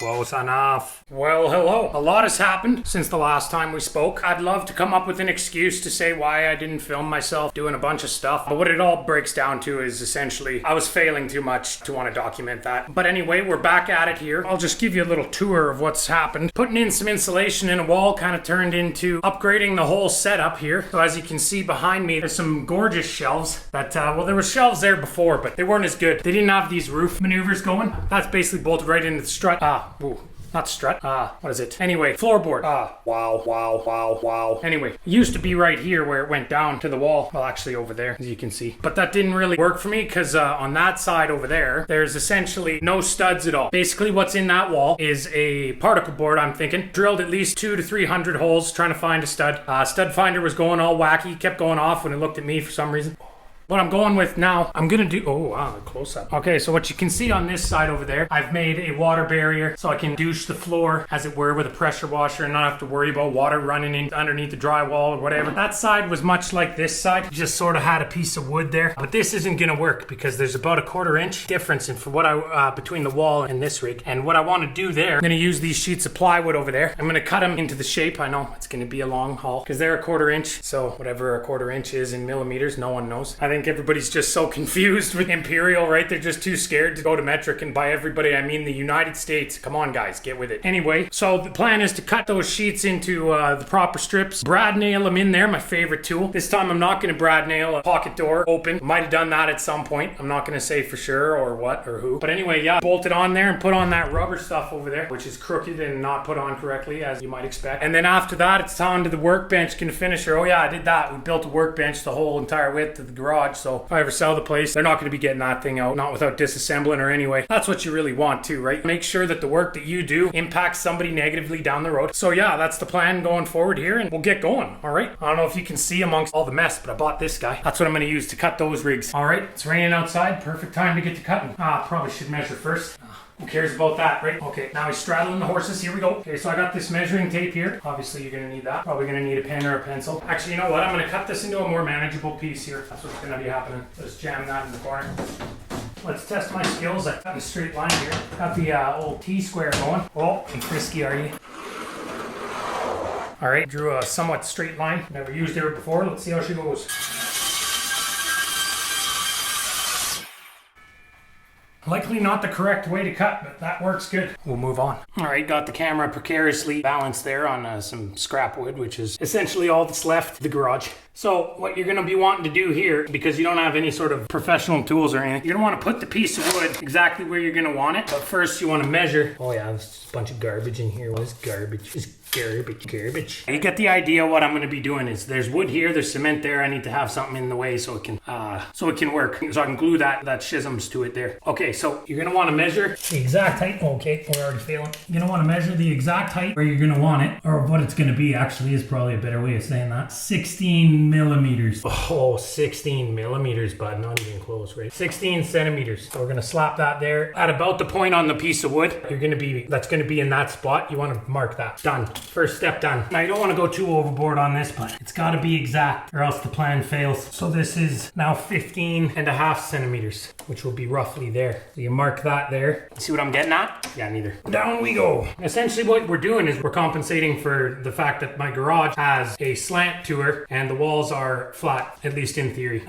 Close enough. Well, hello. A lot has happened since the last time we spoke. I'd love to come up with an excuse to say why I didn't film myself doing a bunch of stuff, but what it all breaks down to is essentially I was failing too much to want to document that. But anyway, we're back at it here. I'll just give you a little tour of what's happened. Putting in some insulation in a wall kind of turned into upgrading the whole setup here. So as you can see behind me, there's some gorgeous shelves that, well, there were shelves there before, but they weren't as good. They didn't have these roof maneuvers going. That's basically bolted right into the strut. Not strut. What is it? Anyway, floorboard. Wow. Anyway, it used to be right here where it went down to the wall. Well, actually over there, as you can see. But that didn't really work for me because on that side over there, there's essentially no studs at all. Basically, what's in that wall is a particle board, I'm thinking. Drilled at least 200 to 300 holes trying to find a stud. Stud finder was going all wacky. Kept going off when it looked at me for some reason. What I'm going with now, I'm gonna do, oh wow, close up. Okay, so what you can see on this side over there, I've made a water barrier so I can douche the floor, as it were, with a pressure washer and not have to worry about water running in underneath the drywall or whatever. That side was much like this side, just sort of had a piece of wood there. But this isn't gonna work because there's about a 1/4 inch difference in for what I between the wall and this rig. And what I want to do there, I'm gonna use these sheets of plywood over there. I'm gonna cut them into the shape. I know it's gonna be a long haul because they're a 1/4 inch. So whatever a 1/4 inch is in millimeters, no one knows. I think everybody's just so confused with imperial, right? They're just too scared to go to metric, and by everybody I mean the United States. Come on guys, get with it. Anyway, so the plan is to cut those sheets into the proper strips, brad nail them in there, my favorite tool. This time I'm not going to brad nail a pocket door open. Might have done that at some point. I'm not going to say for sure or what or who. But anyway, yeah, bolt it on there and put on that rubber stuff over there, which is crooked and not put on correctly, as you might expect. And then after that, it's on to the workbench finisher. Oh yeah, I did that. We built a workbench the whole entire width of the garage, so if I ever sell the place, they're not going to be getting that thing out, not without disassembling her anyway. That's what you really want to, right? Make sure that the work that you do impacts somebody negatively down the road. So yeah, that's the plan going forward here, and we'll get going, all right? I don't know if you can see amongst all the mess, but I bought this guy. That's what I'm going to use to cut those rigs. All right, it's raining outside. Perfect time to get to cutting. Probably should measure first. Who cares about that, right? Okay, now he's straddling the horses. Here we go. Okay, so I got this measuring tape here. Obviously, you're going to need that. Probably going to need a pen or a pencil. Actually, you know what? I'm going to cut this into a more manageable piece here. That's what's going to be happening. Just jam that in the corner. Let's test my skills. I got a straight line here. Got the old T-square going. Oh, and frisky are you? All right, drew a somewhat straight line. Never used her before. Let's see how she goes. Likely not the correct way to cut, but that works good. We'll move on. All right, got the camera precariously balanced there on some scrap wood, which is essentially all that's left of the garage. So what you're gonna be wanting to do here, because you don't have any sort of professional tools or anything, you're gonna wanna put the piece of wood exactly where you're gonna want it. But first you wanna measure. Oh yeah, there's just a bunch of garbage in here. What is garbage? It's garbage. You get the idea. What I'm going to be doing is there's wood here, there's cement there. I need to have something in the way so it can work, so I can glue that schisms to it there. Okay, so you're going to want to measure the exact height. Okay, we're already failing. You're going to want to measure the exact height where you're going to want it, or what it's going to be actually is probably a better way of saying that. 16 millimeters. Oh, 16 millimeters, bud. Not even close, right? 16 centimeters. So we're going to slap that there at about the point on the piece of wood. That's going to be in that spot. You want to mark that. Done. First step done. Now you don't want to go too overboard on this, but it's got to be exact or else the plan fails. So this is now 15.5 centimeters, which will be roughly there. So you mark that there. See what I'm getting at? Yeah, neither. Down we go. Essentially what we're doing is we're compensating for the fact that my garage has a slant to her and the walls are flat, at least in theory.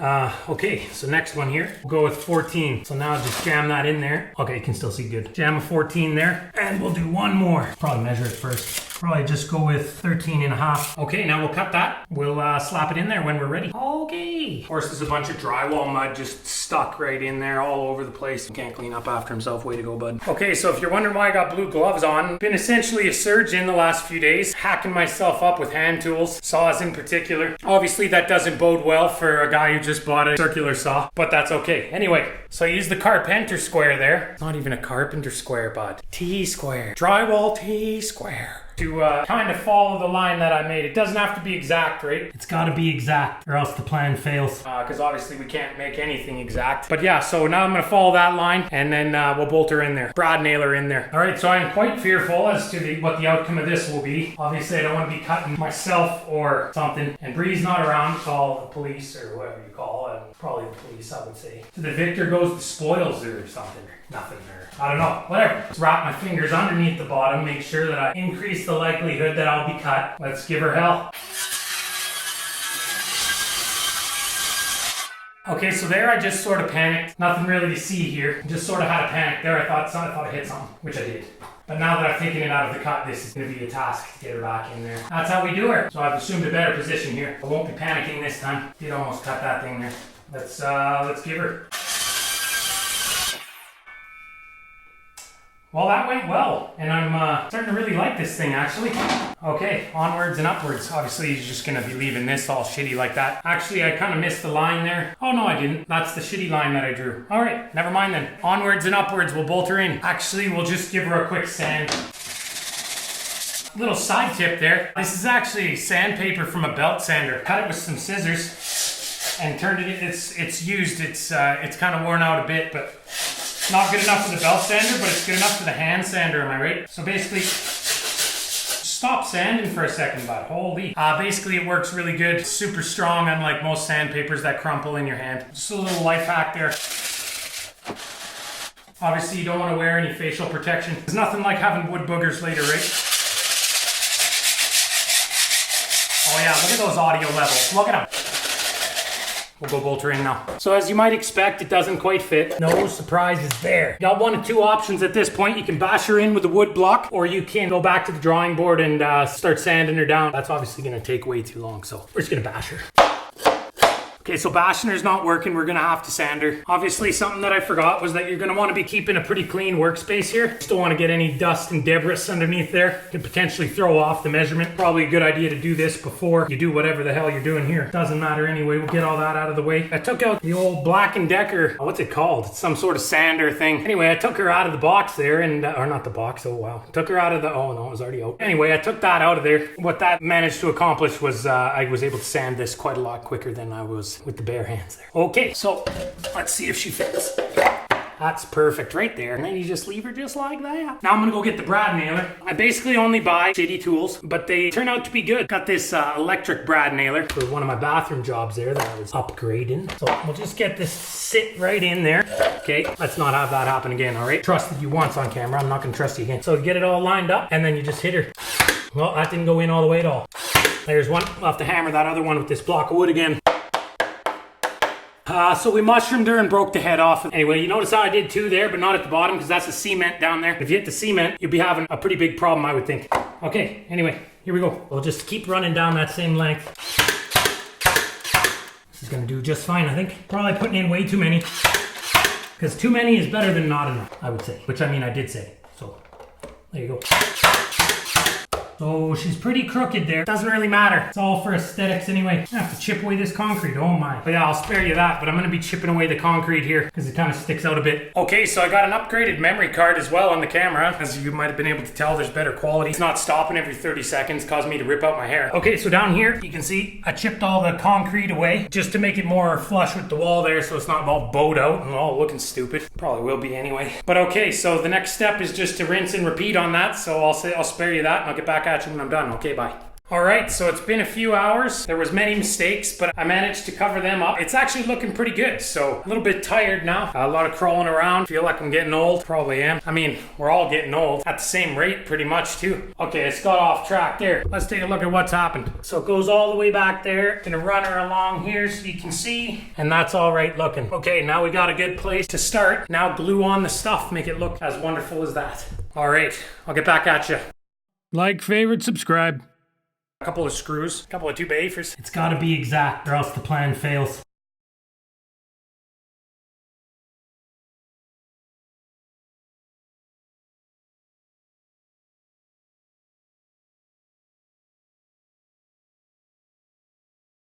Okay, so next one here, we'll go with 14. So now just jam that in there. Okay, you can still see good. Jam a 14 there, and we'll do one more. Probably measure it first. Probably just go with 13.5. Okay, now we'll cut that. We'll slap it in there when we're ready. Okay. Of course, there's a bunch of drywall mud just stuck right in there all over the place. Can't clean up after himself. Way to go, bud. Okay, so if you're wondering why I got blue gloves on, been essentially a surgeon the last few days, hacking myself up with hand tools, saws in particular. Obviously, that doesn't bode well for a guy who just bought a circular saw, but that's okay. Anyway, so I used the carpenter square there. It's not even a carpenter square, bud. T-square. Drywall T-square. To kind of follow the line that I made. It doesn't have to be exact, right? It's got to be exact or else the plan fails. Because obviously we can't make anything exact. But yeah, so now I'm going to follow that line and then we'll bolt her in there. Brad nail her in there. All right, so I'm quite fearful as to what the outcome of this will be. Obviously, I don't want to be cutting myself or something. And Bree's not around. Call the police or whatever you call it. Probably the police, I would say. To the victor goes the spoils or something. nothing there. I don't know, whatever. Let's wrap my fingers underneath the bottom, make sure that I increase the likelihood that I'll be cut. Let's give her hell. Okay, so there I just sort of panicked. Nothing really to see here. Just sort of had a panic there. I thought I hit something, which I did. But now that I've taken it out of the cut, this is going to be a task to get her back in there. That's how we do her. So I've assumed a better position here. I won't be panicking this time. Did almost cut that thing there. Let's give her. Well, that went well, and I'm starting to really like this thing, actually. Okay, onwards and upwards. Obviously, you're just gonna be leaving this all shitty like that. Actually, I kind of missed the line there. Oh, no, I didn't. That's the shitty line that I drew. All right, never mind then. Onwards and upwards, we'll bolt her in. Actually, we'll just give her a quick sand. Little side tip there. This is actually sandpaper from a belt sander. Cut it with some scissors and turned it in. It's used. It's kind of worn out a bit, but not good enough for the belt sander, but it's good enough for the hand sander, am I right? So basically, stop sanding for a second, bud. Holy. Basically, it works really good. Super strong, unlike most sandpapers that crumple in your hand. Just a little life hack there. Obviously, you don't want to wear any facial protection. There's nothing like having wood boogers later, right? Oh yeah, look at those audio levels. Look at them. We'll go bolt her in now. So as you might expect, it doesn't quite fit. No surprises there. You got one of two options at this point. You can bash her in with a wood block, or you can go back to the drawing board and start sanding her down. That's obviously gonna take way too long, so we're just gonna bash her. Okay, so bashing her's not working. We're gonna have to sand her. Obviously, something that I forgot was that you're gonna wanna be keeping a pretty clean workspace here. Just don't wanna get any dust and debris underneath there. Could potentially throw off the measurement. Probably a good idea to do this before you do whatever the hell you're doing here. Doesn't matter anyway, we'll get all that out of the way. I took out the old Black & Decker, what's it called? It's some sort of sander thing. Anyway, I took her out of the box there and, or not the box, oh wow. Took her out of the, oh no, it was already out. Anyway, I took that out of there. What that managed to accomplish was I was able to sand this quite a lot quicker than I was with the bare hands there. Okay, so let's see if she fits. That's perfect right there. And then you just leave her just like that. Now I'm gonna go get the brad nailer. I basically only buy shitty tools, but they turn out to be good. Got this electric brad nailer for one of my bathroom jobs there that I was upgrading. So we'll just get this sit right in there. Okay, let's not have that happen again, all right? Trusted you once on camera, I'm not gonna trust you again. So get it all lined up and then you just hit her. Well, that didn't go in all the way at all. There's one. I'll have to hammer that other one with this block of wood again. So we mushroomed her and broke the head off. Anyway, you notice how I did two there, but not at the bottom because that's the cement down there. If you hit the cement, you'd be having a pretty big problem, I would think. Okay, anyway, here we go. We'll just keep running down that same length. This is gonna do just fine, I think. Probably putting in way too many. Because too many is better than not enough, I would say. Which I mean, I did say. So, there you go. So she's pretty crooked there. Doesn't really matter. It's all for aesthetics anyway. I have to chip away this concrete. Oh my. But yeah, I'll spare you that. But I'm going to be chipping away the concrete here because it kind of sticks out a bit. Okay, so I got an upgraded memory card as well on the camera. As you might have been able to tell, there's better quality. It's not stopping every 30 seconds, causing me to rip out my hair. Okay, so down here, you can see I chipped all the concrete away just to make it more flush with the wall there so it's not all bowed out and all looking stupid. Probably will be anyway. But okay, so the next step is just to rinse and repeat on that. So I'll spare you that and I'll get back at you when I'm done. Okay, bye. Alright, so it's been a few hours. There was many mistakes, but I managed to cover them up. It's actually looking pretty good, so a little bit tired now. A lot of crawling around. Feel like I'm getting old. Probably am. I mean, we're all getting old. At the same rate, pretty much, too. Okay, it's got off track there. Let's take a look at what's happened. So it goes all the way back there. Gonna run her along here so you can see. And that's all right looking. Okay, now we got a good place to start. Now glue on the stuff. Make it look as wonderful as that. Alright, I'll get back at you. Like, favorite, subscribe. A couple of screws, a couple of 2x8s. It's gotta be exact or else the plan fails.